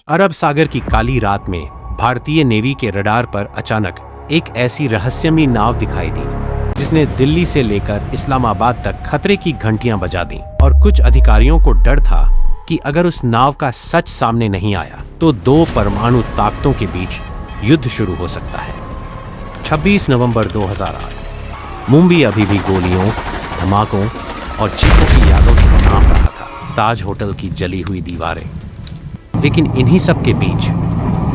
अरब सागर की काली रात में भारतीय नेवी के रडार पर अचानक एक ऐसी रहस्यमयी नाव दिखाई दी जिसने दिल्ली से लेकर इस्लामाबाद तक खतरे की घंटियां बजा दी। और कुछ अधिकारियों को डर था कि अगर उस नाव का सच सामने नहीं आया तो दो परमाणु ताकतों के बीच युद्ध शुरू हो सकता है। 26 नवंबर 2008। मुंबई अभी भी गोलियों, धमाकों और चीखों की यादों से कांप रहा था। ताज होटल की जली हुई दीवारें। लेकिन इन्हीं सब के बीच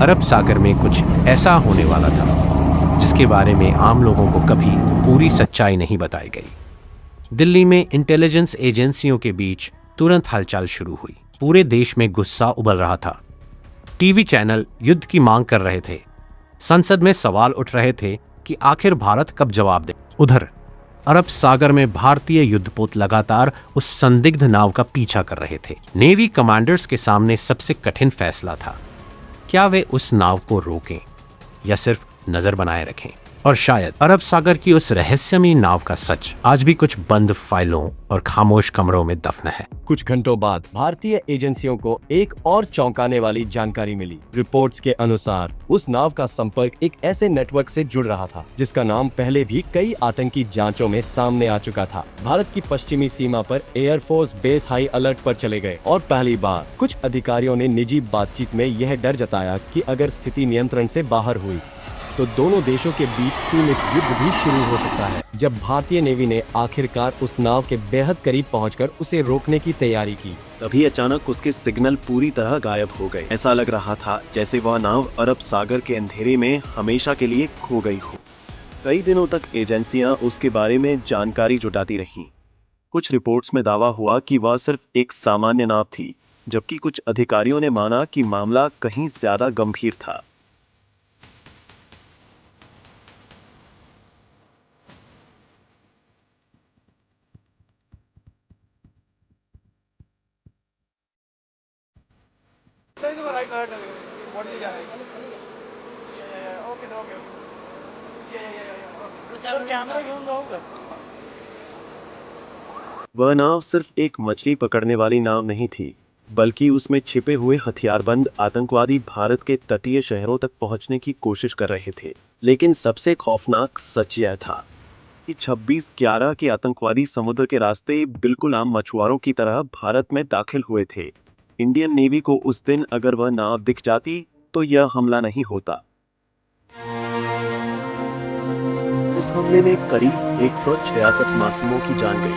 अरब सागर में कुछ ऐसा होने वाला था जिसके बारे में आम लोगों को कभी पूरी सच्चाई नहीं बताई गई। दिल्ली में इंटेलिजेंस एजेंसियों के बीच तुरंत हलचल शुरू हुई। पूरे देश में गुस्सा उबल रहा था। टीवी चैनल युद्ध की मांग कर रहे थे। संसद में सवाल उठ रहे थे कि आखिर भारत कब जवाब दे। उधर अरब सागर में भारतीय युद्धपोत लगातार उस संदिग्ध नाव का पीछा कर रहे थे। नेवी कमांडर्स के सामने सबसे कठिन फैसला था, क्या वे उस नाव को रोकें या सिर्फ नजर बनाए रखें। और शायद अरब सागर की उस रहस्यमयी नाव का सच आज भी कुछ बंद फाइलों और खामोश कमरों में दफन है। कुछ घंटों बाद भारतीय एजेंसियों को एक और चौंकाने वाली जानकारी मिली। रिपोर्ट्स के अनुसार उस नाव का संपर्क एक ऐसे नेटवर्क से जुड़ रहा था जिसका नाम पहले भी कई आतंकी जांचों में सामने आ चुका था। भारत की पश्चिमी सीमा पर एयरफोर्स बेस हाई अलर्ट पर चले गए और पहली बार कुछ अधिकारियों ने निजी बातचीत में यह डर जताया कि अगर स्थिति नियंत्रण से बाहर हुई तो दोनों देशों के बीच सीमित युद्ध भी शुरू हो सकता है। जब भारतीय नेवी ने आखिरकार उस नाव के बेहद करीब पहुंचकर उसे रोकने की तैयारी की, तभी अचानक उसके सिग्नल पूरी तरह गायब हो गए। ऐसा लग रहा था जैसे वह नाव अरब सागर के अंधेरे में हमेशा के लिए खो गई हो। कई दिनों तक एजेंसियां उसके बारे में जानकारी जुटाती रहीं। कुछ रिपोर्ट्स में दावा हुआ कि वह सिर्फ एक सामान्य नाव थी, जबकि कुछ अधिकारियों ने माना कि मामला कहीं ज्यादा गंभीर था। वह नाव सिर्फ एक मछली पकड़ने वाली नाव नहीं थी, बल्कि उसमें छिपे हुए हथियारबंद आतंकवादी भारत के तटीय शहरों तक पहुंचने की कोशिश कर रहे थे। लेकिन सबसे खौफनाक सच यह था कि 26/11 के आतंकवादी समुद्र के रास्ते बिल्कुल आम मछुआरों की तरह भारत में दाखिल हुए थे। इंडियन नेवी को उस दिन अगर वह नाव दिख जाती तो यह हमला नहीं होता। उस हमले में करीब 166 मासूमों की जान गई।